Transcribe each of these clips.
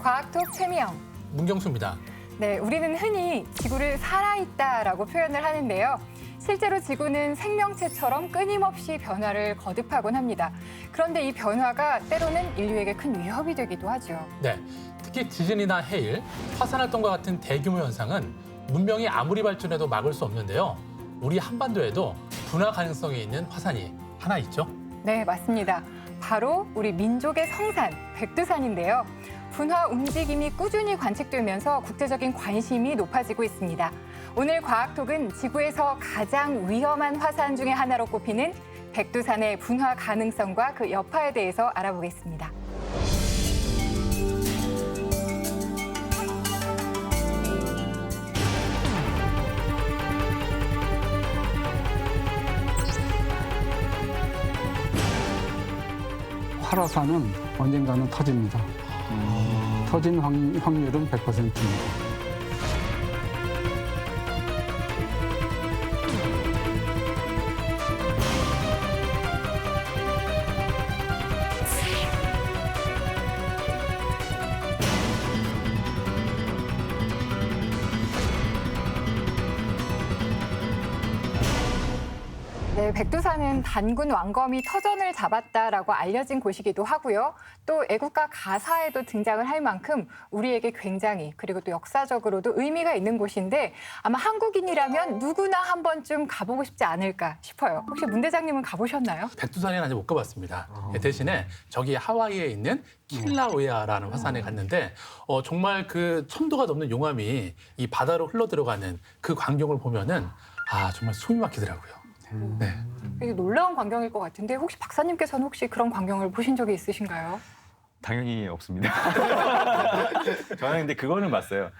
과학톡 최미영. 문경수입니다. 네, 우리는 흔히 지구를 살아있다라고 표현을 하는데요. 실제로 지구는 생명체처럼 끊임없이 변화를 거듭하곤 합니다. 그런데 이 변화가 때로는 인류에게 큰 위협이 되기도 하죠. 네, 특히 지진이나 해일, 화산 활동과 같은 대규모 현상은 문명이 아무리 발전해도 막을 수 없는데요. 우리 한반도에도 분화 가능성이 있는 화산이 하나 있죠. 네, 맞습니다. 바로 우리 민족의 성산, 백두산인데요. 분화 움직임이 꾸준히 관측되면서 국제적인 관심이 높아지고 있습니다. 오늘 과학톡은 지구에서 가장 위험한 화산 중에 하나로 꼽히는 백두산의 분화 가능성과 그 여파에 대해서 알아보겠습니다. 활화산은 언젠가는 터집니다. 터진 확률은 100%입니다. 네, 백두산은 단군 왕검이 터전을 잡았다라고 알려진 곳이기도 하고요. 또 애국가 가사에도 등장을 할 만큼 우리에게 굉장히 그리고 또 역사적으로도 의미가 있는 곳인데 아마 한국인이라면 누구나 한 번쯤 가보고 싶지 않을까 싶어요. 혹시 문 대장님은 가보셨나요? 백두산에는 아직 못 가봤습니다. 대신에 저기 하와이에 있는 킬라우에아라는 화산에 갔는데 정말 그 1000도가 넘는 용암이 이 바다로 흘러들어가는 그 광경을 보면은 정말 숨이 막히더라고요. 네. 되게 놀라운 광경일 것 같은데 혹시 박사님께서는 혹시 그런 광경을 보신 적이 있으신가요? 당연히 없습니다. 저는 근데 그거는 봤어요.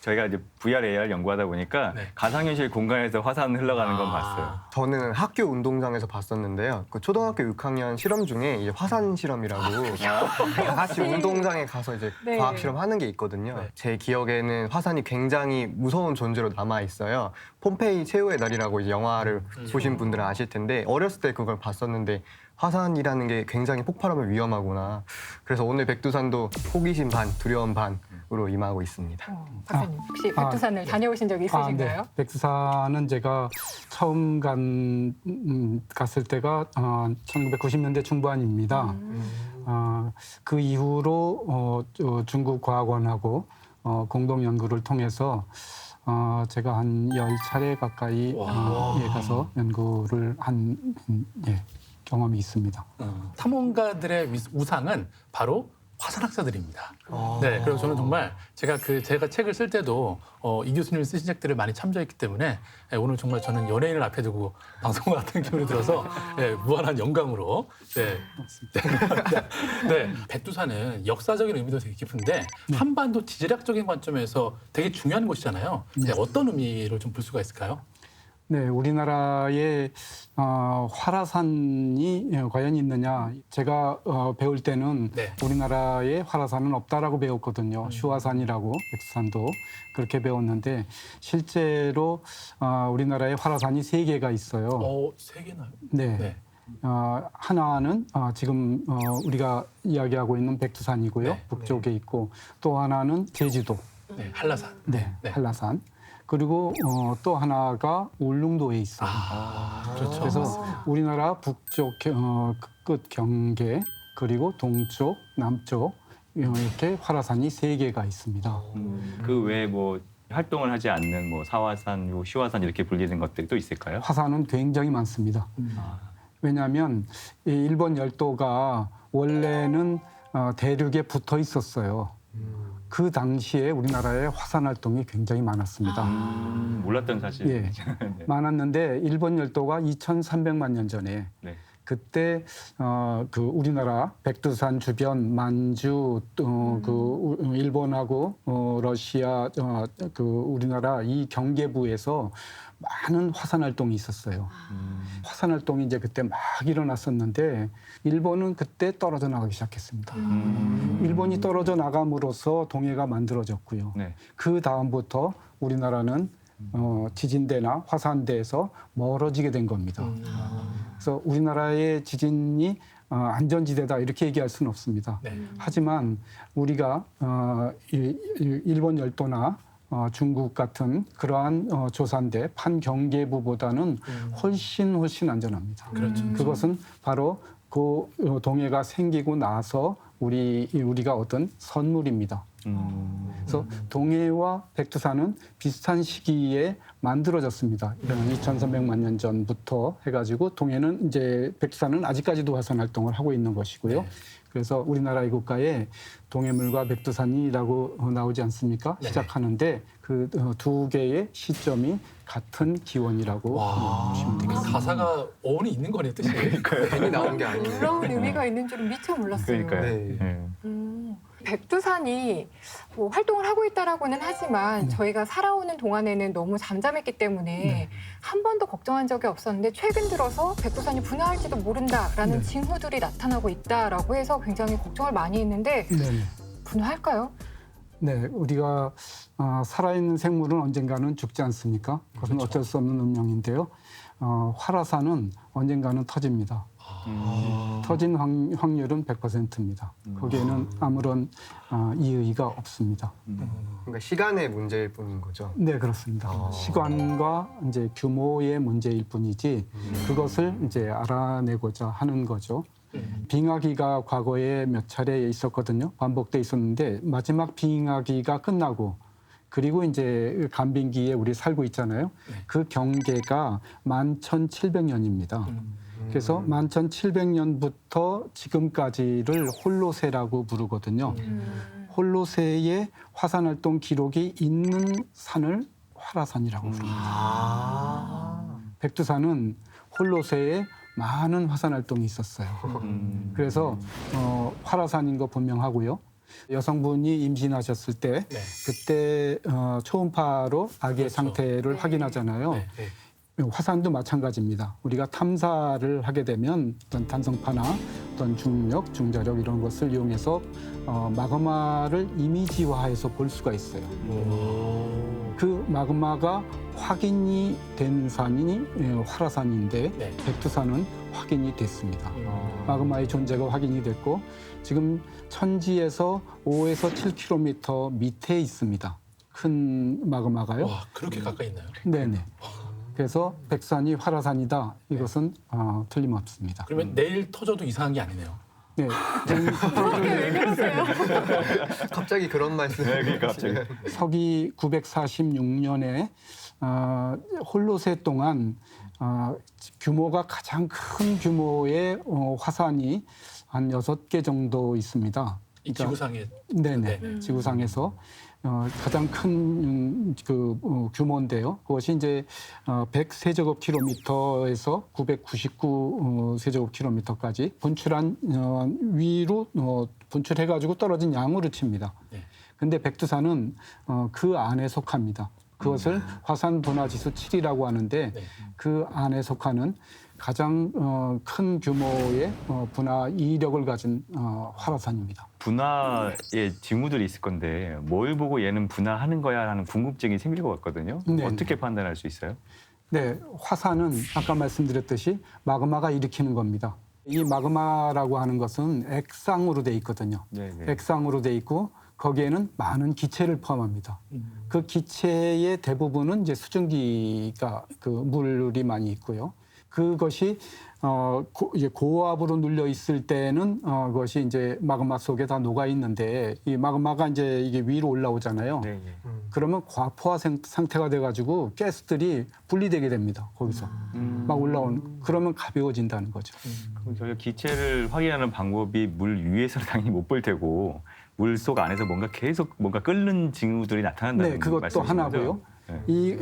저희가 이제 VR, AR 연구하다 보니까 네. 가상현실 공간에서 화산 흘러가는 건 봤어요. 저는 학교 운동장에서 봤었는데요. 그 초등학교 6학년 실험 중에 이제 화산 실험이라고 다 같이 운동장에 가서 이제 네. 과학 실험하는 게 있거든요. 네. 제 기억에는 화산이 굉장히 무서운 존재로 남아 있어요. 폼페이 최후의 날이라고 이제 영화를 보신 분들은 아실 텐데 어렸을 때 그걸 봤었는데 화산이라는 게 굉장히 폭발하면 위험하구나. 그래서 오늘 백두산도 호기심 반, 두려움 반으로 임하고 있습니다. 박사님 혹시 백두산을 다녀오신 적이 있으신가요? 네. 백두산은 제가 처음 갔을 때가 1990년대 중반입니다. 그 이후로 중국 과학원하고 공동 연구를 통해서 제가 한 10차례 가까이 가서 연구를 한 경험이 있습니다. 탐험가들의 우상은 바로 화산학자들입니다. 네, 그래서 저는 정말 제가 책을 쓸 때도 이 교수님이 쓰신 책들을 많이 참조했기 때문에 오늘 정말 저는 연예인을 앞에 두고 방송 같은 기분이 들어서 무한한 영광으로 네, 백두산은 역사적인 의미도 되게 깊은데 한반도 지질학적인 관점에서 되게 중요한 곳이잖아요. 어떤 의미를 좀 볼 수가 있을까요? 네, 우리나라에 활화산이 과연 있느냐. 제가 배울 때는 네. 우리나라에 활화산은 없다라고 배웠거든요. 휴화산이라고 백두산도 그렇게 배웠는데 실제로 우리나라에 활화산이 3개가 있어요. 3개나요? 네. 네. 하나는 지금 우리가 이야기하고 있는 백두산이고요. 네. 북쪽에 있고 또 하나는 제주도. 네, 한라산. 네, 네. 한라산. 그리고 또 하나가 울릉도에 있어요. 그렇죠. 그래서 우리나라 북쪽 끝 경계 그리고 동쪽, 남쪽 이렇게 활화산이 3개가 있습니다. 그 외에 뭐 활동을 하지 않는 뭐 사화산, 휴화산 이렇게 불리는 것들이 또 있을까요? 화산은 굉장히 많습니다. 왜냐하면 이 일본 열도가 원래는 대륙에 붙어 있었어요. 그 당시에 우리나라에 화산 활동이 굉장히 많았습니다. 몰랐던 사실. 예, 많았는데 일본 열도가 2,300만 년 전에 네. 그때 그 우리나라 백두산 주변 만주 또 그 일본하고 러시아 그 우리나라 이 경계부에서 많은 화산 활동이 있었어요. 화산 활동이 이제 그때 막 일어났었는데 일본은 그때 떨어져 나가기 시작했습니다. 일본이 떨어져 나감으로써 동해가 만들어졌고요. 네. 그 다음부터 우리나라는 지진대나 화산대에서 멀어지게 된 겁니다. 그래서 우리나라의 지진이 안전지대다 이렇게 얘기할 수는 없습니다. 네. 하지만 우리가 일본 열도나 중국 같은 그러한 조산대 판경계부보다는 훨씬 안전합니다. 그렇죠. 그것은 바로 그 동해가 생기고 나서 우리가 얻은 선물입니다. 그래서 동해와 백두산은 비슷한 시기에 만들어졌습니다. 2,300만 년 전부터 해가지고 동해는 이제 백두산은 아직까지도 화산 활동을 하고 있는 것이고요. 네. 그래서 우리나라의 국가에 동해물과 백두산이라고 나오지 않습니까? 네. 시작하는데 그 두 개의 시점이 같은 기원이라고 보시면 그 되겠습니다. 가사가 어원이 있는 거네 뜻이. 괜히 나온 게 아니에요. 놀라운 의미가 있는 줄은 미처 몰랐어요. 그러니까요. 네. 네. 백두산이 뭐 활동을 하고 있다라고는 하지만 저희가 살아오는 동안에는 너무 잠잠했기 때문에 한 번도 걱정한 적이 없었는데 최근 들어서 백두산이 분화할지도 모른다라는 징후들이 나타나고 있다라고 해서 굉장히 걱정을 많이 했는데 네. 분화할까요? 네, 우리가 살아있는 생물은 언젠가는 죽지 않습니까? 그것은 그렇죠. 어쩔 수 없는 운명인데요. 활화산은 언젠가는 터집니다. 터진 확률은 100%입니다. 거기에는 아무런 이의가 없습니다. 그러니까 시간의 문제일 뿐인 거죠. 네, 그렇습니다. 시간과 이제 규모의 문제일 뿐이지 그것을 이제 알아내고자 하는 거죠. 빙하기가 과거에 몇 차례 있었거든요. 반복돼 있었는데 마지막 빙하기가 끝나고 그리고 이제 간빙기에 우리 살고 있잖아요. 그 경계가 11,700년입니다. 그래서 11,700년부터 지금까지를 홀로세라고 부르거든요. 홀로세의 화산 활동 기록이 있는 산을 활화산이라고 부릅니다. 백두산은 홀로세에 많은 화산 활동이 있었어요. 그래서 활화산인 거 분명하고요. 여성분이 임신하셨을 때 네. 그때 초음파로 아기의 그렇죠. 상태를 확인하잖아요. 네. 화산도 마찬가지입니다. 우리가 탐사를 하게 되면 어떤 단성파나 어떤 중력, 중자력 이런 것을 이용해서 마그마를 이미지화해서 볼 수가 있어요. 그 마그마가 확인이 된 산이 활화산인데 네. 백두산은 확인이 됐습니다. 마그마의 존재가 확인이 됐고 지금 천지에서 5에서 7km 밑에 있습니다. 큰 마그마가요. 와, 그렇게 가까이 있나요? 네네. 그래서 백산이 활화산이다. 이것은 틀림없습니다. 그러면 내일 터져도 이상한 게 아니네요. 네. 왜 그러세요? 갑자기 그런 말씀. 네, 그러니까 갑자기. 서기 946년에 홀로세 동안 규모가 가장 큰 규모의 화산이 한 6개 정도 있습니다. 이 지구상에. 네네. 네. 지구상에서 가장 큰 규모인데요. 그것이 이제 100세제곱킬로미터에서 999세제곱킬로미터까지 분출한 위로 분출해가지고 떨어진 양으로 칩니다. 네. 근데 백두산은 그 안에 속합니다. 그것을 화산 분화 지수 7이라고 하는데 네. 그 안에 속하는 가장 큰 규모의 분화 이력을 가진 활화산입니다. 분화의 징후들이 있을 건데 뭘 보고 얘는 분화하는 거야라는 궁금증이 생길 것 같거든요. 네. 어떻게 판단할 수 있어요? 네, 화산은 아까 말씀드렸듯이 마그마가 일으키는 겁니다. 이 마그마라고 하는 것은 액상으로 돼 있거든요. 네. 액상으로 돼 있고 거기에는 많은 기체를 포함합니다. 그 기체의 대부분은 이제 수증기가 그 물이 많이 있고요. 그것이 이제 고압으로 눌려 있을 때는 그것이 이제 마그마 속에 다 녹아 있는데 이 마그마가 이제 이게 위로 올라오잖아요. 네. 그러면 과포화 상태가 돼가지고 가스들이 분리되게 됩니다. 거기서 막 올라온. 그러면 가벼워진다는 거죠. 그럼 저희가 기체를 확인하는 방법이 물 위에서는 당연히 못 볼 테고 물 속 안에서 계속 뭔가 끓는 징후들이 나타난다는 네, 그것도 말씀이신 하나고요. 거죠? 네. 이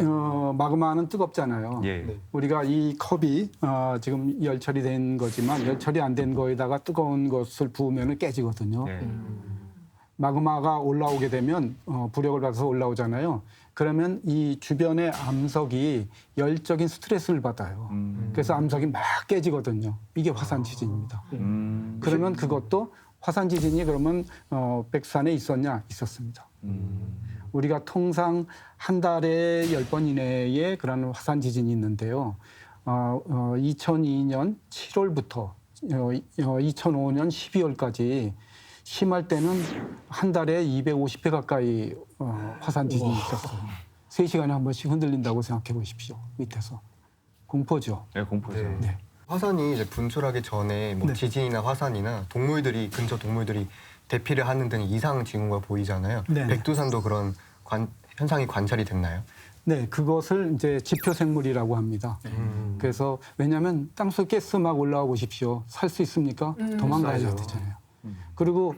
마그마는 뜨겁잖아요. 예. 우리가 이 컵이 지금 열처리 된 거지만 열처리 안 된 거에다가 뜨거운 것을 부으면 깨지거든요. 네. 마그마가 올라오게 되면 부력을 받아서 올라오잖아요. 그러면 이 주변의 암석이 열적인 스트레스를 받아요. 그래서 암석이 막 깨지거든요. 이게 화산 지진입니다. 그러면 그것도 화산 지진이 그러면 백산에 있었냐? 있었습니다. 우리가 통상 한 달에 10번 이내에 그런 화산 지진이 있는데요. 2002년 7월부터 2005년 12월까지 심할 때는 한 달에 250회 가까이 화산 지진이 있었어요. 3시간에 한 번씩 흔들린다고 생각해 보십시오. 밑에서. 공포죠. 네, 공포죠. 네. 화산이 이제 분출하기 전에 뭐 네. 지진이나 화산이나 동물들이 근처 동물들이 대피를 하는 등 이상 징후가 보이잖아요. 네. 백두산도 그런 현상이 관찰이 됐나요? 네, 그것을 이제 지표 생물이라고 합니다. 그래서 왜냐하면 땅속 가스 막 올라와 보십시오. 살 수 있습니까? 도망가야 싸죠. 되잖아요. 그리고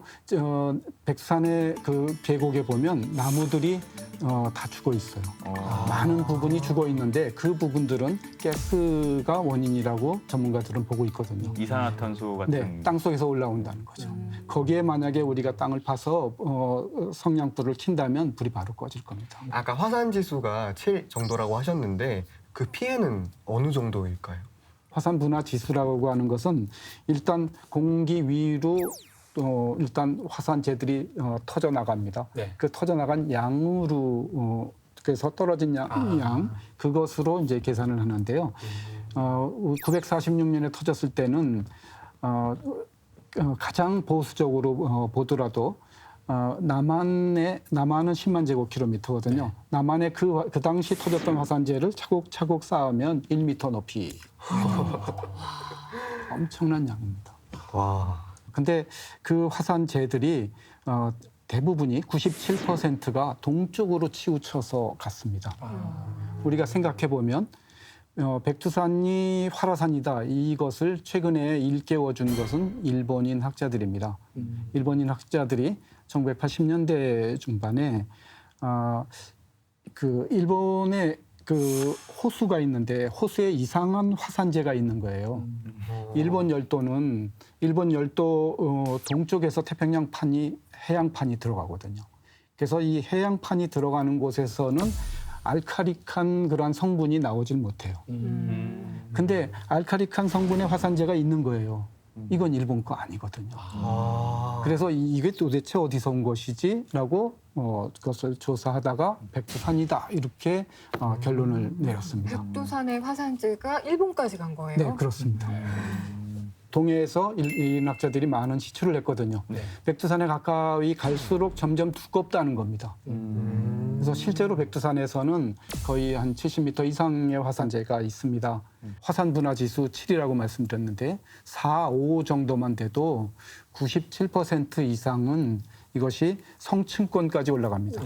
백산의 그 계곡에 보면 나무들이 다 죽어 있어요. 많은 부분이 죽어 있는데 그 부분들은 가스가 원인이라고 전문가들은 보고 있거든요. 이산화탄소 같은. 네, 땅 속에서 올라온다는 거죠. 거기에 만약에 우리가 땅을 파서 성냥불을 킨다면 불이 바로 꺼질 겁니다. 아까 화산 지수가 7 정도라고 하셨는데 그 피해는 어느 정도일까요? 화산 분화 지수라고 하는 것은 일단 공기 위로 일단 화산재들이 터져 나갑니다. 네. 그 터져 나간 양으로 그래서 떨어진 양 그것으로 이제 계산을 하는데요. 946년에 터졌을 때는 가장 보수적으로 보더라도 남한은 10만 제곱킬로미터거든요. 남한의 그 당시 터졌던 화산재를 차곡차곡 쌓으면 1m 높이. 엄청난 양입니다. 와. 근데 그 화산재들이 대부분이 97%가 동쪽으로 치우쳐서 갔습니다. 우리가 생각해 보면 백두산이 활화산이다 이것을 최근에 일깨워 준 것은 일본인 학자들입니다. 일본인 학자들이 1980년대 중반에 그 일본의 그 호수가 있는데 호수에 이상한 화산재가 있는 거예요. 일본 열도 동쪽에서 태평양판이 해양판이 들어가거든요. 그래서 이 해양판이 들어가는 곳에서는 알카릭한 그러한 성분이 나오질 못해요. 근데 알카릭한 성분의 화산재가 있는 거예요. 이건 일본 거 아니거든요. 그래서 이게 도대체 어디서 온 것이지라고 그것을 조사하다가 백두산이다 이렇게 결론을 내렸습니다. 백두산의 화산재가 일본까지 간 거예요? 네, 그렇습니다. 동해에서 인학자들이 많은 시추를 했거든요. 네. 백두산에 가까이 갈수록 점점 두껍다는 겁니다. 그래서 실제로 백두산에서는 거의 한 70m 이상의 화산재가 있습니다. 화산 분화 지수 7이라고 말씀드렸는데 4, 5 정도만 돼도 97% 이상은 이것이 성층권까지 올라갑니다.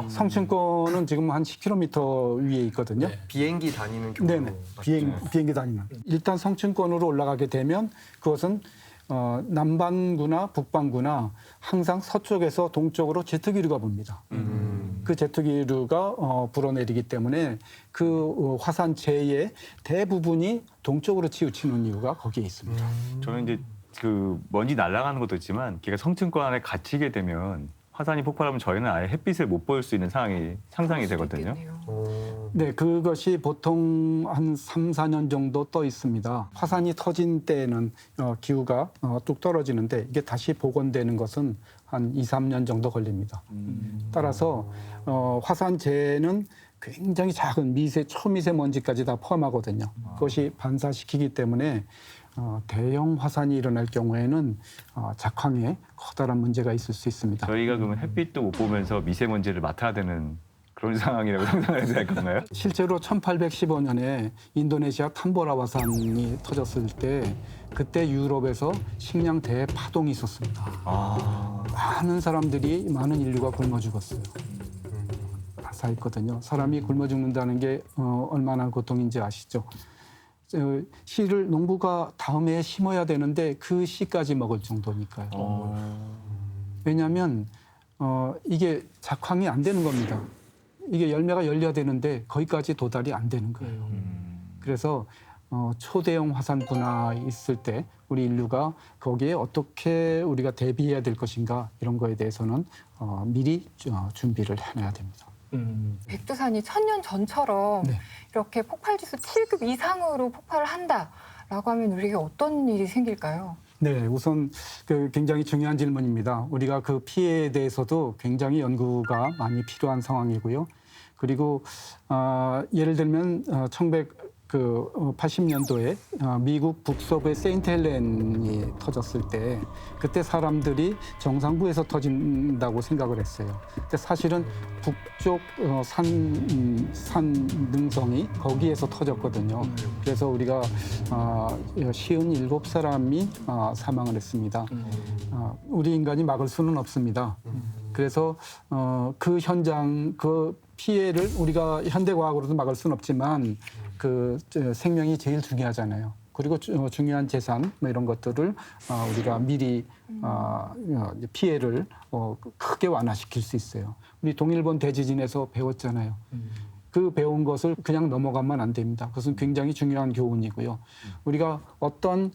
성층권은 지금 한 10km 위에 있거든요. 네. 비행기 다니는 경우로 네네. 맞죠? 비행기 다니는. 일단 성층권으로 올라가게 되면 그것은 남반구나 북반구나 항상 서쪽에서 동쪽으로 제트기류가 봅니다. 그 제트기류가 불어내리기 때문에 그 화산재의 대부분이 동쪽으로 치우치는 이유가 거기에 있습니다. 저는 이제 그 먼지 날아가는 것도 있지만 걔가 성층권 안에 갇히게 되면 화산이 폭발하면 저희는 아예 햇빛을 못 볼 수 있는 상상이 되거든요. 네, 그것이 보통 한 3, 4년 정도 떠 있습니다. 화산이 터진 때는 기후가 뚝 떨어지는데 이게 다시 복원되는 것은 한 2, 3년 정도 걸립니다. 따라서 화산재는 굉장히 작은 초미세먼지까지 다 포함하거든요. 그것이 반사시키기 때문에 대형 화산이 일어날 경우에는 작황에 커다란 문제가 있을 수 있습니다. 저희가 그러면 햇빛도 못 보면서 미세먼지를 맡아야 되는 그런 상황이라고 상상해도 될 건가요? 실제로 1815년에 인도네시아 탐보라 화산이 터졌을 때 그때 유럽에서 식량 대파동이 있었습니다. 많은 인류가 굶어 죽었어요. 가사있거든요. 사람이 굶어 죽는다는 게 얼마나 고통인지 아시죠? 씨를 농부가 다음 해에 심어야 되는데 그 씨까지 먹을 정도니까요. 왜냐하면 이게 작황이 안 되는 겁니다. 이게 열매가 열려야 되는데 거기까지 도달이 안 되는 거예요. 그래서 초대형 화산 분화 있을 때 우리 인류가 거기에 어떻게 우리가 대비해야 될 것인가 이런 거에 대해서는 미리 준비를 해놔야 됩니다. 백두산이 1000년 전처럼 네. 이렇게 폭발지수 7급 이상으로 폭발을 한다라고 하면 우리에게 어떤 일이 생길까요? 네, 우선 굉장히 중요한 질문입니다. 우리가 그 피해에 대해서도 굉장히 연구가 많이 필요한 상황이고요. 그리고 예를 들면 그 80년도에 미국 북서부의 세인트 헬렌이 터졌을 때 그때 사람들이 정상부에서 터진다고 생각을 했어요. 근데 사실은 북쪽 산 능성이 거기에서 터졌거든요. 그래서 우리가 57사람이 사망을 했습니다. 우리 인간이 막을 수는 없습니다. 그래서 그 현장 그 피해를 우리가 현대과학으로도 막을 수는 없지만 그 생명이 제일 중요하잖아요. 그리고 중요한 재산 뭐 이런 것들을 우리가 미리 피해를 크게 완화시킬 수 있어요. 우리 동일본 대지진에서 배웠잖아요. 그 배운 것을 그냥 넘어가면 안 됩니다. 그것은 굉장히 중요한 교훈이고요. 우리가 어떤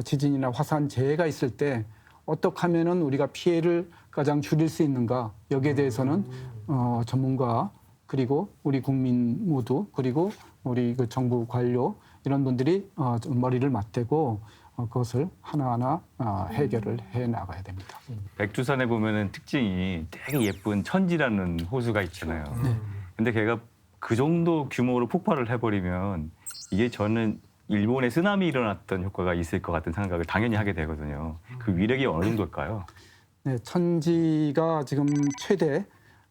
지진이나 화산 재해가 있을 때 어떻게 하면은 우리가 피해를 가장 줄일 수 있는가 여기에 대해서는 전문가 그리고 우리 국민 모두 그리고 우리 그 정부 관료 이런 분들이 머리를 맞대고 그것을 하나하나 해결을 해 나가야 됩니다. 백두산에 보면은 특징이 되게 예쁜 천지라는 호수가 있잖아요. 근데 걔가 그 정도 규모로 폭발을 해버리면 이게 저는 일본에 쓰나미 일어났던 효과가 있을 것 같은 생각을 당연히 하게 되거든요. 그 위력이 어느 정도일까요? 네, 천지가 지금 최대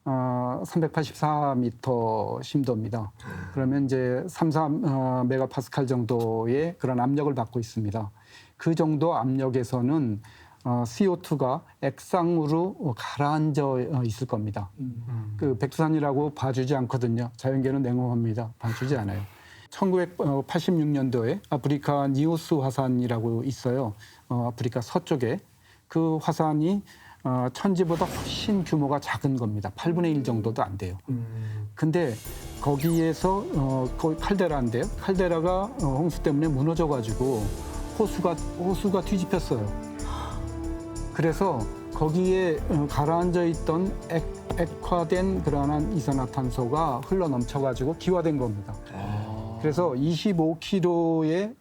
384m 심도입니다. 그러면 이제 34 메가파스칼 정도의 그런 압력을 받고 있습니다. 그 정도 압력에서는 CO2가 액상으로 가라앉아 있을 겁니다. 그 백두산이라고 봐주지 않거든요. 자연계는 냉혹합니다. 봐주지 않아요. 1986년도에 아프리카 니오스 화산이라고 있어요. 아프리카 서쪽에 그 화산이 천지보다 훨씬 규모가 작은 겁니다. 8분의 1 정도도 안 돼요. 근데 거기에서 칼데라인데요. 칼데라가 홍수 때문에 무너져가지고 호수가 뒤집혔어요. 그래서 거기에 가라앉아 있던 액화된 그러한 이산화탄소가 흘러 넘쳐가지고 기화된 겁니다. 그래서 25kg의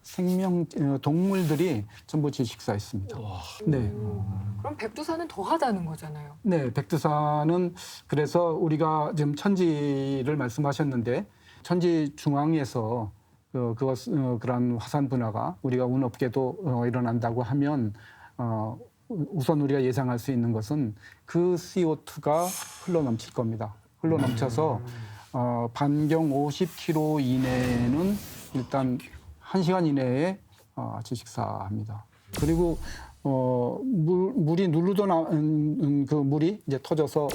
동물들이 전부 질식사했습니다. 네. 그럼 백두산은 더 하다는 거잖아요. 네, 백두산은 그래서 우리가 지금 천지를 말씀하셨는데 천지 중앙에서 그런 화산 분화가 우리가 운 없게도 일어난다고 하면 우선 우리가 예상할 수 있는 것은 그 CO2가 흘러 넘칠 겁니다. 흘러 넘쳐서 반경 50km 이내는 일단 1시간 이내에 질식사합니다. 그리고 물이 누르던 그 물이 이제 터져서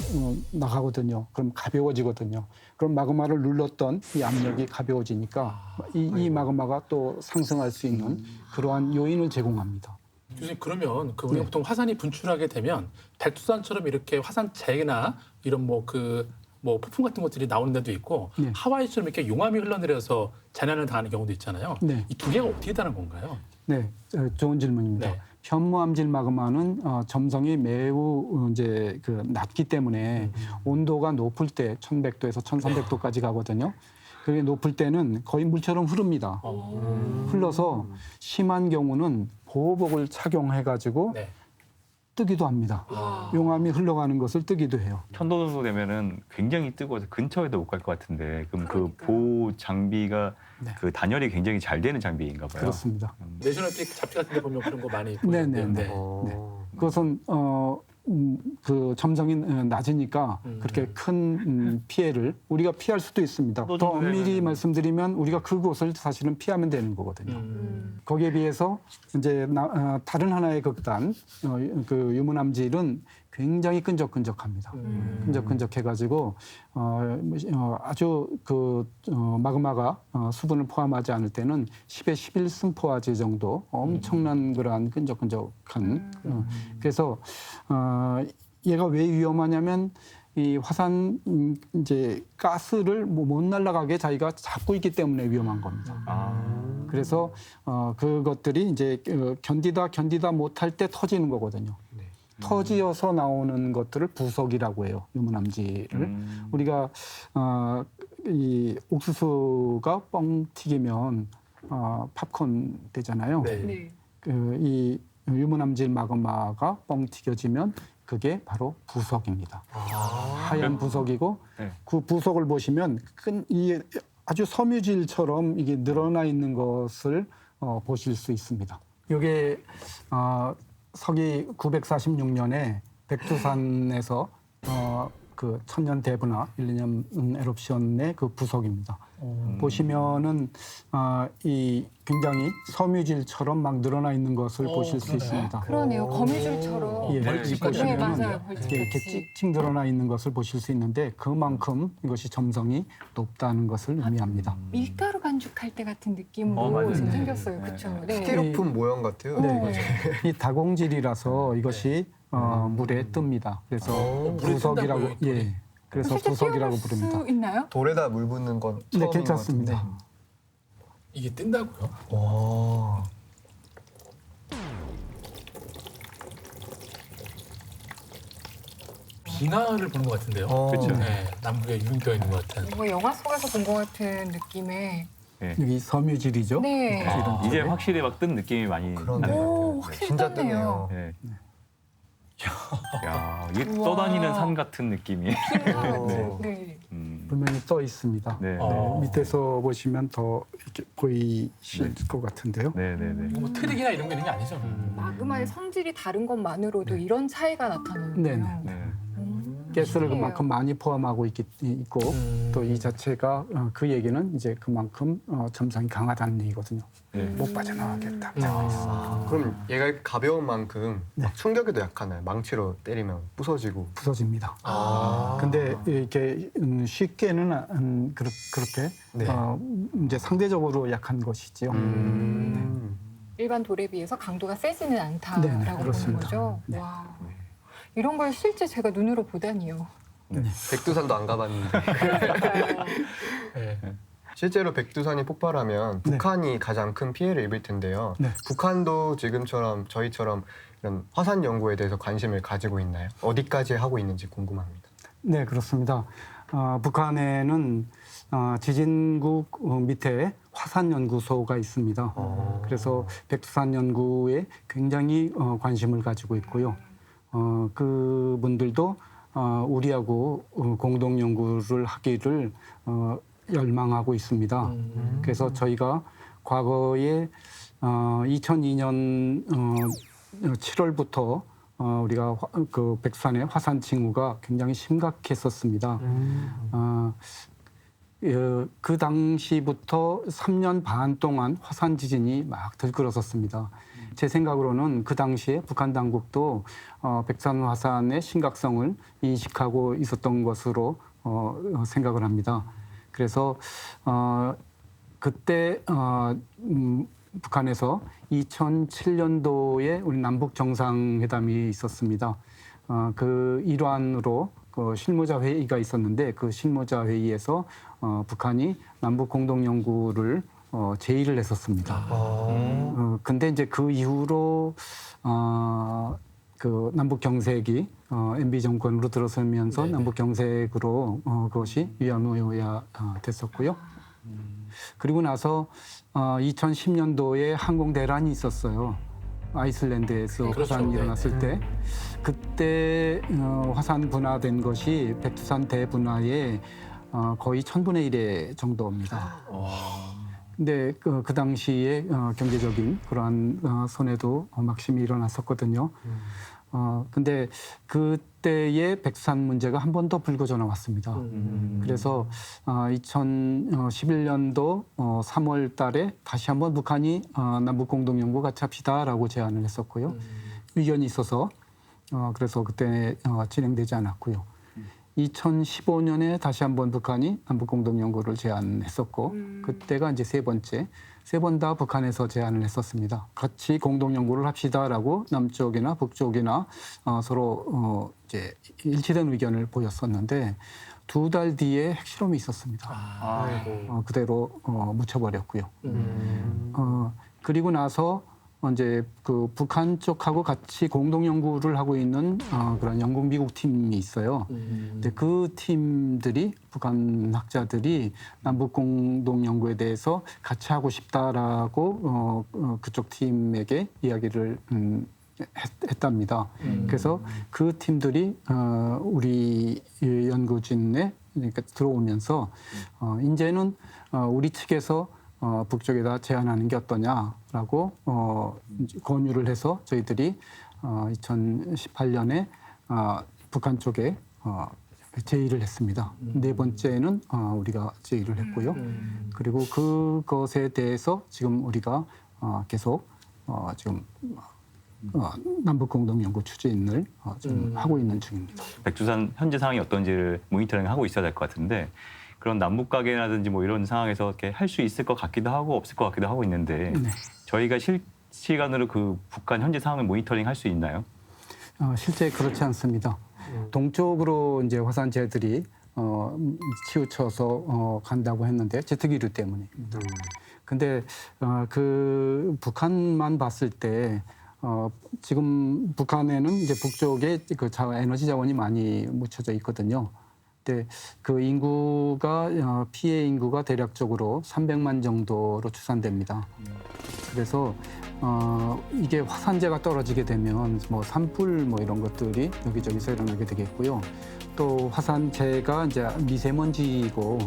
나가거든요. 그럼 가벼워지거든요. 그럼 마그마를 눌렀던 이 압력이 가벼워지니까 이 마그마가 또 상승할 수 있는 그러한 요인을 제공합니다. 교수님 그러면 우리가 보통 화산이 분출하게 되면 백두산처럼 이렇게 화산 재나 이런 폭풍 같은 것들이 나오는 데도 있고 하와이처럼 이렇게 용암이 흘러내려서 재난을 당하는 경우도 있잖아요. 이 두 개가 어떻게 다른 건가요? 네, 좋은 질문입니다. 네. 현무암질 마그마는 점성이 매우 이제 낮기 때문에 온도가 높을 때 1100도에서 1300도까지 가거든요. 그게 높을 때는 거의 물처럼 흐릅니다. 흘러서 심한 경우는 보호복을 착용해가지고 뜨기도 합니다. 용암이 흘러가는 것을 뜨기도 해요. 천도 정도 되면은 굉장히 뜨거워서 근처에도 못 갈 것 같은데 그럼 그 보호 장비가 그 단열이 굉장히 잘 되는 장비인가 봐요. 그렇습니다. 내셔널픽 잡지 같은 데 보면 그런 거 많이 네네네. 보이는데 네. 그것은 그 점성이 낮으니까 그렇게 큰 피해를 우리가 피할 수도 있습니다. 더 엄밀히 말씀드리면 우리가 그곳을 사실은 피하면 되는 거거든요. 거기에 비해서 이제 다른 하나의 극단 그 유문암질은 굉장히 끈적끈적합니다. 끈적끈적해가지고 아주 마그마가 수분을 포함하지 않을 때는 10에 11 승포화재 정도 엄청난 그러한 끈적끈적한 그래서 얘가 왜 위험하냐면 이 화산 이제 가스를 못 날아가게 자기가 잡고 있기 때문에 위험한 겁니다. 그래서 그것들이 이제 견디다 못할 때 터지는 거거든요. 터지어서 나오는 것들을 부석이라고 해요. 유문암질을. 우리가 이 옥수수가 뻥 튀기면 팝콘 되잖아요. 네. 이 유문암질 마그마가 뻥 튀겨지면 그게 바로 부석입니다. 하얀 부석이고 그 부석을 보시면 이 아주 섬유질처럼 이게 늘어나 있는 것을 보실 수 있습니다. 이게 서기 946년에 백두산에서 그 천년 대분화 밀레니엄 에럽션의 그 부석입니다. 보시면은 이 굉장히 섬유질처럼 막 늘어나 있는 것을 보실 수 있습니다. 그러네요. 거미줄처럼. 예, 벌집 이렇게 네, 보시면은 맞아요. 벌집같이. 이렇게 찍찍 늘어나 있는 것을 보실 수 있는데 그만큼 이것이 점성이 높다는 것을 의미합니다. 밀가루 반죽할 때 같은 느낌으로 맞아요. 지금 네. 생겼어요. 그렇죠. 네. 스티로폼 모형 같아요. 네, 이 다공질이라서 이것이 물에 뜹니다. 그래서 물에 부석이라고 뜬다고요, 예, 그래서 실제 부석이라고 띄워볼 부릅니다. 수 있나요? 돌에다 물 붓는 건 네, 처음인 괜찮습니다. 것 같은데. 이게 뜬다고요? 와. 빙하를 보는 것 같은데요. 그쵸. 네, 남북에 유분기가 있는 것 같은. 뭔가 영화 속에서 본 것 같은 느낌의. 여기 섬유질이죠. 네. 이제 확실히 막 뜬 느낌이 많이 그러네. 나는 것 오, 같아요. 확실히 진짜 떴네요. 뜨네요. 네. 야, 이게 우와. 떠다니는 산 같은 느낌이. 빙하 같은. 네. 네. 분명히 떠 있습니다. 네, 어. 밑에서 보시면 더 이렇게 보이실 것 같은데요. 네, 네, 네. 뭐 트릭이나 이런 게 있는 게 아니죠. 마그마의 성질이 다른 것만으로도 이런 차이가 나타나는군요. 네네. 네. 가스를 신기해요. 그만큼 많이 포함하고 있고 또 이 자체가 그 얘기는 이제 그만큼 점성이 강하다는 얘기거든요. 네. 못 빠져나가게 딱 잡아 있어. 아, 그럼 얘가 가벼운 만큼 네. 막 충격에도 약하나요? 망치로 때리면 부서지고. 부서집니다. 아. 근데 이렇게 쉽게는 그렇게 네. 이제 상대적으로 약한 것이지요. 일반 돌에 비해서 강도가 세지는 않다라고 네네, 보는 그렇습니다. 거죠. 네. 와. 이런 걸 실제 제가 눈으로 보다니요. 백두산도 안 가봤는데. 네. 실제로 백두산이 폭발하면 네. 북한이 가장 큰 피해를 입을 텐데요. 네. 북한도 지금처럼 저희처럼 이런 화산 연구에 대해서 관심을 가지고 있나요? 어디까지 하고 있는지 궁금합니다. 네, 그렇습니다. 북한에는 지진국 밑에 화산연구소가 있습니다. 그래서 백두산 연구에 굉장히 관심을 가지고 있고요. 그분들도 우리하고 공동 연구를 하기를 열망하고 있습니다. 그래서 저희가 과거에 2002년 7월부터 우리가 그 백두산의 화산 징후가 굉장히 심각했었습니다. 그 당시부터 3년 반 동안 화산 지진이 막 들끓었었습니다. 제 생각으로는 그 당시에 북한 당국도 백두산 화산의 심각성을 인식하고 있었던 것으로 생각을 합니다. 그래서 그때 북한에서 2007년도에 우리 남북 정상회담이 있었습니다. 그 일환으로 그 실무자 회의가 있었는데 그 실무자 회의에서 북한이 남북 공동 연구를 제의를 했었습니다. 근데 이제 그 이후로 그 남북 경색이 MB 정권으로 들어서면서 네네. 남북 경색으로 그것이 위안부야 됐었고요. 그리고 나서 2010년도에 항공 대란이 있었어요. 아이슬란드에서 그렇죠. 화산이 일어났을 네네. 때 그때 화산 분화된 것이 백두산 대분화의 거의 1000분의 1의 정도입니다. 근데 그 당시에 경제적인 그러한 손해도 막심이 일어났었거든요. 근데 그때의 백두산 문제가 한 번 더 불거져 나왔습니다. 그래서 2011년도 3월 달에 다시 한번 북한이 남북 공동 연구 같이 합시다라고 제안을 했었고요. 의견이 있어서 그래서 그때 진행되지 않았고요. 2015년에 다시 한번 북한이 남북 공동 연구를 제안했었고 그때가 이제 세 번째. 세 번 다 북한에서 제안을 했었습니다. 같이 공동 연구를 합시다라고 남쪽이나 북쪽이나 서로 이제 일치된 의견을 보였었는데 2달 뒤에 핵실험이 있었습니다. 그대로 묻혀버렸고요. 그리고 나서 이제 그 북한 쪽하고 같이 공동 연구를 하고 있는 그런 영국 미국 팀이 있어요. 근데 그 팀들이 북한 학자들이 남북 공동 연구에 대해서 같이 하고 싶다라고 그쪽 팀에게 이야기를 했답니다. 그래서 그 팀들이 우리 연구진에 그러니까 들어오면서 이제는 우리 측에서 북쪽에다 제안하는 게 어떠냐라고 이제 권유를 해서 저희들이 2018년에 북한 쪽에 제의를 했습니다. 네 번째는 우리가 제의를 했고요. 그리고 그것에 대해서 지금 우리가 계속 지금 남북 공동 연구 추진을 지금 하고 있는 중입니다. 백두산 현재 상황이 어떤지를 모니터링하고 있어야 될 것 같은데 그런 남북 관계라든지 뭐 이런 상황에서 이렇게 할 수 있을 것 같기도 하고 없을 것 같기도 하고 있는데 네. 저희가 실시간으로 그 북한 현재 상황을 모니터링 할 수 있나요? 실제 그렇지 않습니다. 동쪽으로 이제 화산재들이 치우쳐서 간다고 했는데 제트기류 때문입니다. 근데 그 북한만 봤을 때 지금 북한에는 이제 북쪽에 그 에너지 자원이 많이 묻혀져 있거든요. 근데 그 인구가 피해 인구가 대략적으로 300만 정도로 추산됩니다. 그래서 이게 화산재가 떨어지게 되면 뭐 산불 뭐 이런 것들이 여기저기서 일어나게 되겠고요. 또 화산재가 이제 미세먼지이고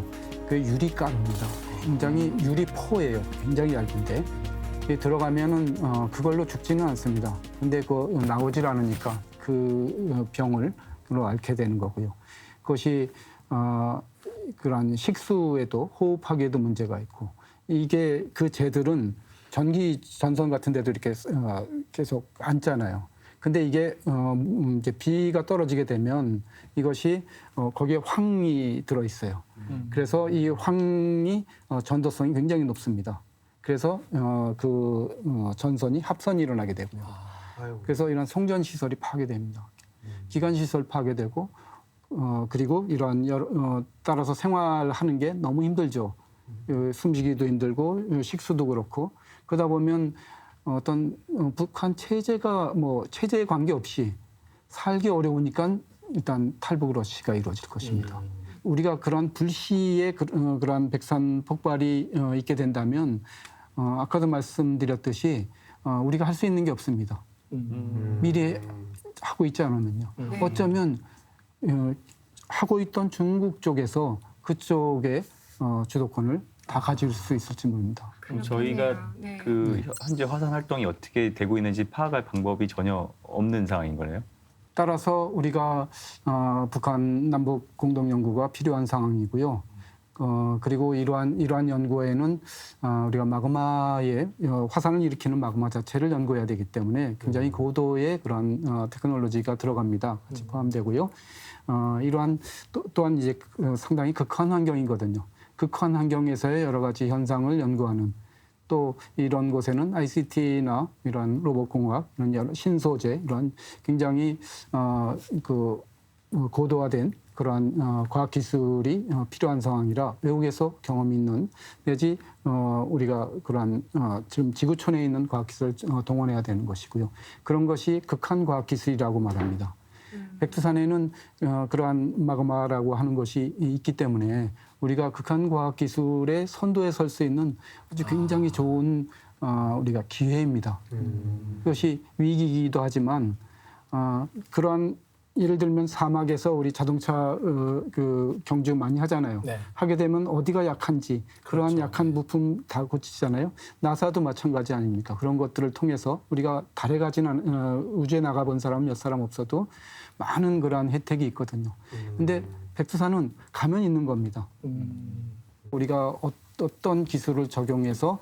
그 유리가루입니다. 굉장히 유리포예요. 굉장히 얇은데 들어가면은 그걸로 죽지는 않습니다. 근데 그 나오질 않으니까 그 병을 앓게 되는 거고요. 그것이 그런 식수에도 호흡하기에도 문제가 있고 이게 그 재들은 전기 전선 같은 데도 이렇게 계속 앉잖아요. 근데 이게 이제 비가 떨어지게 되면 이것이 거기에 황이 들어 있어요. 그래서 이 황이 전도성이 굉장히 높습니다. 그래서 그 전선이 합선이 일어나게 되고요. 그래서 이런 송전 시설이 파괴됩니다. 기관 시설 파괴되고 그리고 이러한 따라서 생활하는 게 너무 힘들죠. 숨쉬기도 힘들고 식수도 그렇고 그러다 보면 어떤 북한 체제가 뭐 체제에 관계없이 살기 어려우니까 일단 탈북 러시가 이루어질 것입니다. 우리가 그런 불시의 그러한 백산 폭발이 있게 된다면 아까도 말씀드렸듯이 우리가 할 수 있는 게 없습니다. 미리 하고 있지 않으면요. 네. 어쩌면 하고 있던 중국 쪽에서 그쪽에 주도권을 다 가질 수 있을지 모릅니다. 그럼 그렇겠네요. 저희가 네. 그 현재 화산 활동이 어떻게 되고 있는지 파악할 방법이 전혀 없는 상황인 거네요. 따라서 우리가 북한 남북 공동 연구가 필요한 상황이고요. 그리고 이러한 연구에는 우리가 마그마의 화산을 일으키는 마그마 자체를 연구해야 되기 때문에 굉장히 고도의 그런 테크놀로지가 들어갑니다. 같이 포함되고요. 이러한 또한 이제 상당히 극한 환경이거든요. 극한 환경에서의 여러 가지 현상을 연구하는 또 이런 곳에는 ICT나 이런 로봇공학, 이런 여러 신소재 이런 굉장히 그 고도화된 그러한 과학 기술이 필요한 상황이라 외국에서 경험 있는 내지 우리가 그러한 지금 지구촌에 있는 과학 기술을 동원해야 되는 것이고요. 그런 것이 극한 과학 기술이라고 말합니다. 백두산에는 그러한 마그마라고 하는 것이 있기 때문에 우리가 극한 과학 기술의 선도에 설 수 있는 아주 굉장히 좋은 우리가 기회입니다. 그것이 위기이기도 하지만 그러한 예를 들면 사막에서 우리 자동차 그 경주 많이 하잖아요. 네. 하게 되면 어디가 약한지 그러한 그렇죠. 약한 부품 다 고치잖아요. 나사도 마찬가지 아닙니까? 그런 것들을 통해서 우리가 달에 우주에 나가본 사람 몇 사람 없어도 많은 그러한 혜택이 있거든요. 근데 백두산은 가면 있는 겁니다. 우리가 어떤 기술을 적용해서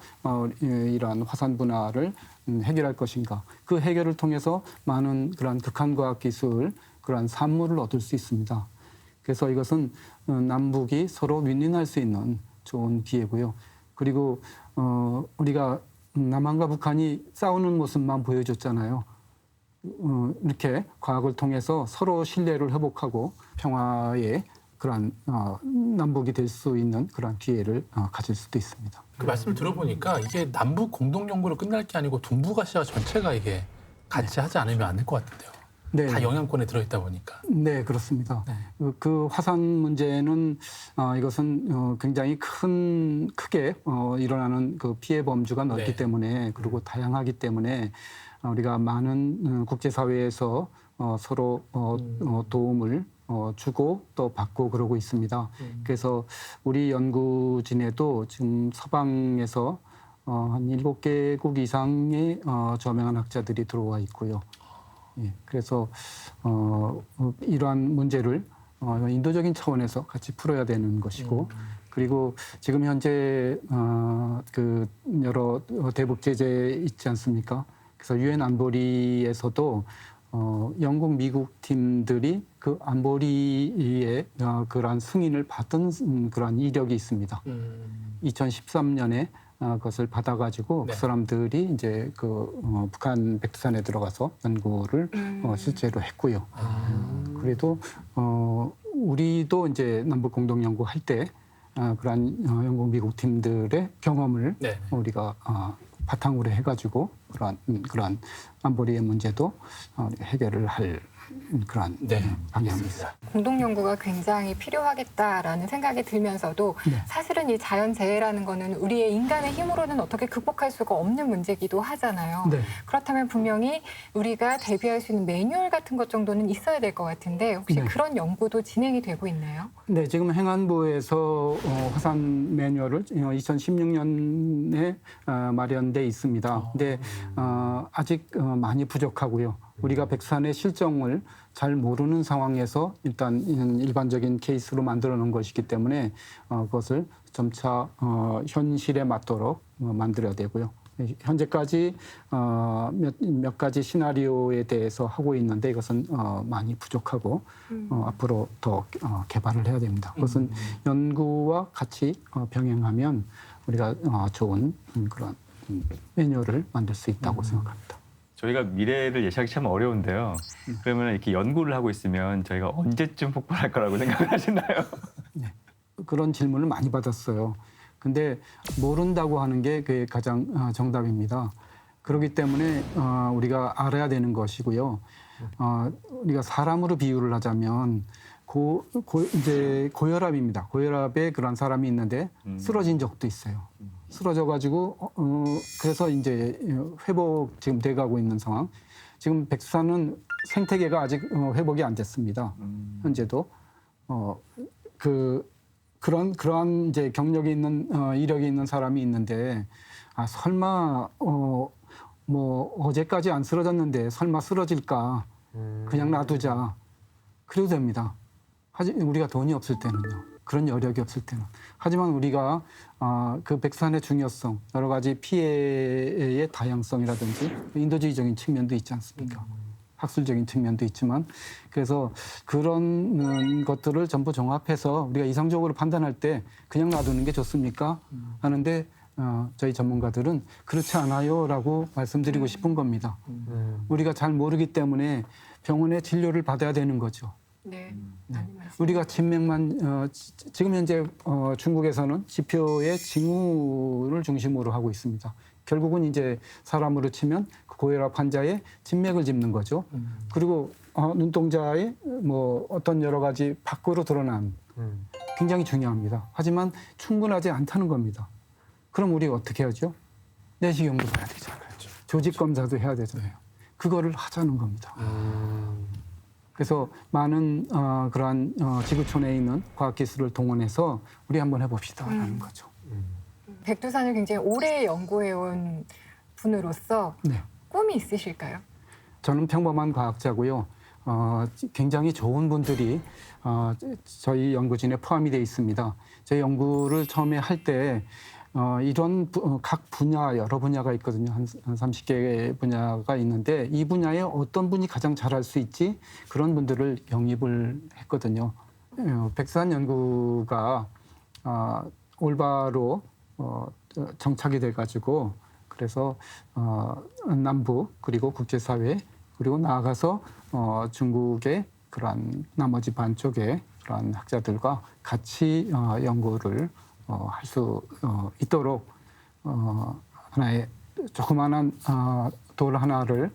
이러한 화산 분화를 해결할 것인가. 그 해결을 통해서 많은 그러한 극한과학 기술, 그러한 산물을 얻을 수 있습니다. 그래서 이것은 남북이 서로 윈윈할 수 있는 좋은 기회고요. 그리고 우리가 남한과 북한이 싸우는 모습만 보여줬잖아요. 이렇게 과학을 통해서 서로 신뢰를 회복하고 평화의 그러한 남북이 될 수 있는 그러한 기회를 가질 수도 있습니다. 그 말씀을 들어보니까 이게 남북 공동 연구로 끝날 게 아니고 동북아시아 전체가 이게 같이 하지 않으면 안 될 것 같은데요. 네. 다 영향권에 들어있다 보니까. 네, 그렇습니다. 네. 그 화산 문제는 이것은 굉장히 크게 일어나는 그 피해 범주가 넓기 네. 때문에 그리고 다양하기 때문에 우리가 많은 국제사회에서 서로 도움을 주고 또 받고 그러고 있습니다. 그래서 우리 연구진에도 지금 서방에서 한 7개국 이상의 저명한 학자들이 들어와 있고요. 예, 그래서 이러한 문제를 인도적인 차원에서 같이 풀어야 되는 것이고, 그리고 지금 현재 그 여러 대북 제재 있지 않습니까? 그래서 유엔 안보리에서도 영국, 미국 팀들이 그 안보리의 그러한 승인을 받은 그러한 이력이 있습니다. 2013년에 그것을 받아가지고 네. 그 사람들이 이제 그 북한 백두산에 들어가서 연구를 실제로 했고요. 그래도 우리도 이제 남북 공동 연구할 때 그러한 영국, 미국 팀들의 경험을 네. 우리가 바탕으로 해가지고 그러한 안보리의 문제도 해결을 할 그러한 네. 방향입니다. 공동 연구가 굉장히 필요하겠다라는 생각이 들면서도 네. 사실은 이 자연재해라는 거는 우리의 인간의 힘으로는 어떻게 극복할 수가 없는 문제기도 하잖아요. 네. 그렇다면 분명히 우리가 대비할 수 있는 매뉴얼 같은 것 정도는 있어야 될 것 같은데 혹시 네. 그런 연구도 진행이 되고 있나요? 네, 지금 행안부에서 화산 매뉴얼을 2016년에 마련돼 있습니다. 근데 아직 많이 부족하고요. 우리가 백두산의 실정을 잘 모르는 상황에서 일단 일반적인 케이스로 만들어 놓은 것이기 때문에 그것을 점차 현실에 맞도록 만들어야 되고요. 현재까지 몇 가지 시나리오에 대해서 하고 있는데 이것은 많이 부족하고 앞으로 더 개발을 해야 됩니다. 그것은 연구와 같이 병행하면 우리가 좋은 그런 매뉴얼을 만들 수 있다고 생각합니다. 저희가 미래를 예측하기 참 어려운데요. 그러면 이렇게 연구를 하고 있으면 저희가 언제쯤 폭발할 거라고 생각을 하시나요? 그런 질문을 많이 받았어요. 근데 모른다고 하는 게 그게 가장 정답입니다. 그렇기 때문에 우리가 알아야 되는 것이고요. 우리가 사람으로 비유를 하자면 이제 고혈압입니다. 고혈압에 그런 사람이 있는데 쓰러진 적도 있어요. 쓰러져가지고 그래서 이제 회복 지금 돼가고 있는 상황. 지금 백두산은 생태계가 아직 회복이 안 됐습니다. 현재도 그러한 이제 경력이 있는 이력이 있는 사람이 있는데 설마 뭐 어제까지 안 쓰러졌는데 설마 쓰러질까? 그냥 놔두자. 그래도 됩니다. 우리가 돈이 없을 때는요. 그런 여력이 없을 때는. 하지만 우리가 그 백두산의 중요성, 여러 가지 피해의 다양성이라든지 인도주의적인 측면도 있지 않습니까? 학술적인 측면도 있지만 그래서 그런 것들을 전부 종합해서 우리가 이상적으로 판단할 때 그냥 놔두는 게 좋습니까? 하는데 저희 전문가들은 그렇지 않아요라고 말씀드리고 싶은 겁니다. 우리가 잘 모르기 때문에 병원에 진료를 받아야 되는 거죠. 네. 우리가 진맥만 지금 현재 중국에서는 지표의 징후를 중심으로 하고 있습니다. 결국은 이제 사람으로 치면 그 고혈압 환자의 진맥을 짚는 거죠. 그리고 눈동자에 뭐 어떤 여러 가지 밖으로 드러난 굉장히 중요합니다. 하지만 충분하지 않다는 겁니다. 그럼 우리가 어떻게 하죠? 내시경도 봐야 되잖아요. 조직 검사도 해야 되잖아요. 그거를 하자는 겁니다. 그래서 많은 그러한 지구촌에 있는 과학기술을 동원해서 우리 한번 해봅시다라는 거죠. 백두산을 굉장히 오래 연구해온 분으로서 네. 꿈이 있으실까요? 저는 평범한 과학자고요. 굉장히 좋은 분들이 저희 연구진에 포함이 되어 있습니다. 저희 연구를 처음에 할 때 이런 각 분야, 여러 분야가 있거든요. 한 30개 분야가 있는데 이 분야에 어떤 분이 가장 잘할 수 있지? 그런 분들을 영입을 했거든요. 백두산 연구가 올바로 정착이 돼가지고 그래서 남부 그리고 국제사회 그리고 나아가서 중국의 그러한 나머지 반쪽의 그러한 학자들과 같이 연구를 할 수 있도록 하나의 조그마한 돌 하나를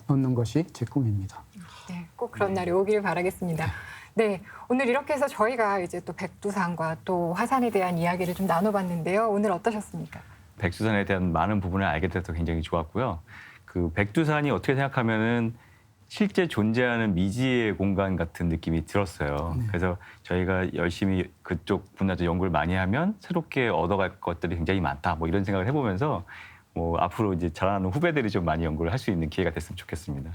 놓는 것이 제 꿈입니다. 네, 꼭 그런 날이 오길 바라겠습니다. 네, 오늘 이렇게 해서 저희가 이제 또 백두산과 또 화산에 대한 이야기를 좀 나눠봤는데요. 오늘 어떠셨습니까? 백두산에 대한 많은 부분을 알게 돼서 굉장히 좋았고요. 그 백두산이 어떻게 생각하면은 실제 존재하는 미지의 공간 같은 느낌이 들었어요. 그래서 저희가 열심히 그쪽 분야에서 연구를 많이 하면 새롭게 얻어갈 것들이 굉장히 많다. 뭐 이런 생각을 해보면서 뭐 앞으로 이제 자라나는 후배들이 좀 많이 연구를 할 수 있는 기회가 됐으면 좋겠습니다.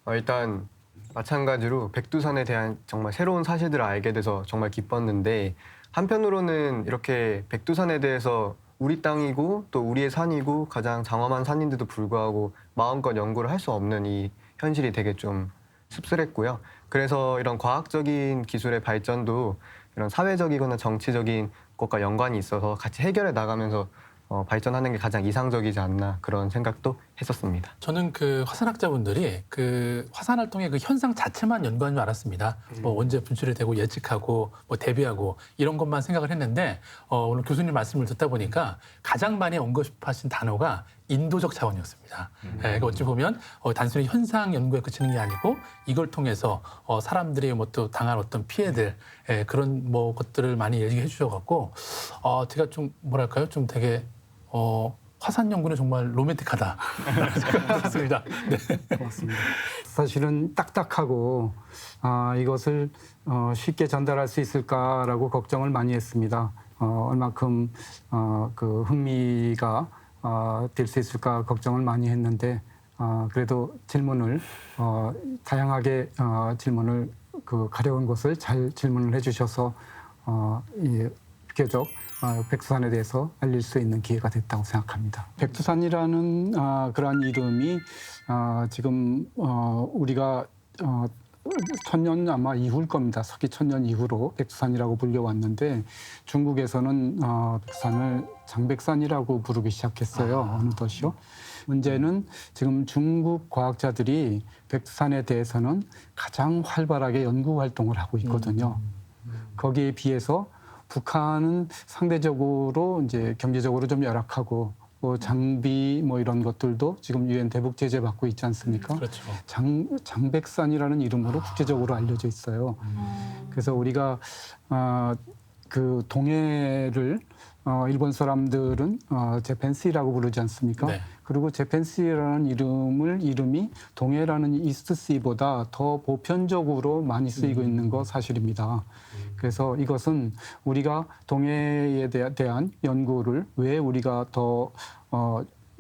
일단 마찬가지로 백두산에 대한 정말 새로운 사실들을 알게 돼서 정말 기뻤는데 한편으로는 이렇게 백두산에 대해서 우리 땅이고 또 우리의 산이고 가장 장엄한 산인데도 불구하고 마음껏 연구를 할 수 없는 이 현실이 되게 좀 씁쓸했고요. 그래서 이런 과학적인 기술의 발전도 이런 사회적이거나 정치적인 것과 연관이 있어서 같이 해결해 나가면서 발전하는 게 가장 이상적이지 않나 그런 생각도 했었습니다. 저는 그 화산학자분들이 그 화산 활동의 그 현상 자체만 연구한 줄 알았습니다. 뭐 언제 분출이 되고 예측하고 뭐 대비하고 이런 것만 생각을 했는데 오늘 교수님 말씀을 듣다 보니까 가장 많이 언급하신 단어가 인도적 차원이었습니다. 그러니까 어찌 보면 단순히 현상 연구에 그치는 게 아니고 이걸 통해서 사람들이 뭐 또 당한 어떤 피해들 그런 뭐 것들을 많이 얘기해 주셔갖고 제가 좀 뭐랄까요 좀 되게 화산 연구는 정말 로맨틱하다 생각했습니다. 네. 고맙습니다. 사실은 딱딱하고 이것을 쉽게 전달할 수 있을까라고 걱정을 많이 했습니다. 얼마큼 그 흥미가 될 수 있을까 걱정을 많이 했는데 그래도 질문을 다양하게 질문을 그 가려운 것을 잘 질문을 해주셔서 비교적 백두산에 대해서 알릴 수 있는 기회가 됐다고 생각합니다. 백두산이라는 그러한 이름이 지금 우리가 천년 아마 이후일 겁니다. 서기 천년 이후로 백두산이라고 불려왔는데 중국에서는 백두산을 장백산이라고 부르기 시작했어요. 어느덧이요. 문제는 지금 중국 과학자들이 백두산에 대해서는 가장 활발하게 연구 활동을 하고 있거든요. 거기에 비해서 북한은 상대적으로 이제 경제적으로 좀 열악하고 장비 뭐 이런 것들도 지금 유엔 대북 제재 받고 있지 않습니까? 그렇죠. 장백산이라는 이름으로 국제적으로 알려져 있어요. 그래서 우리가 그 동해를 일본 사람들은 재팬시라고 부르지 않습니까? 네. 그리고 재팬시라는 이름이 동해라는 이스트시보다 더 보편적으로 많이 쓰이고 있는 거 사실입니다. 그래서 이것은 우리가 동해에 대한 연구를 왜 우리가 더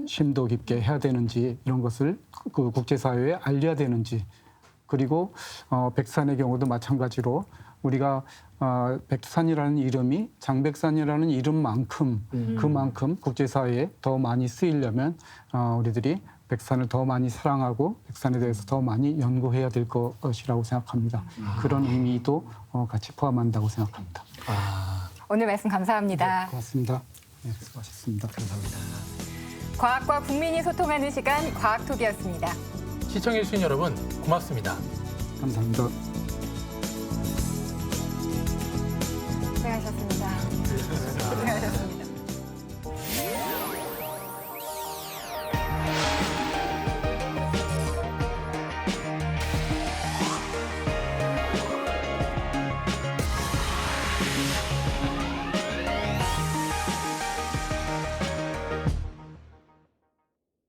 심도 깊게 해야 되는지 이런 것을 그 국제사회에 알려야 되는지 그리고 백산의 경우도 마찬가지로 우리가 백두산이라는 이름이 장백산이라는 이름만큼 그만큼 국제사회에 더 많이 쓰이려면 우리들이 백산을 더 많이 사랑하고 백산에 대해서 더 많이 연구해야 될 것이라고 생각합니다. 그런 의미도 같이 포함한다고 생각합니다. 오늘 말씀 감사합니다. 고맙습니다. 네, 수고하셨습니다. 감사합니다. 과학과 국민이 소통하는 시간 과학톡이었습니다. 시청해주신 여러분 고맙습니다. 감사합니다.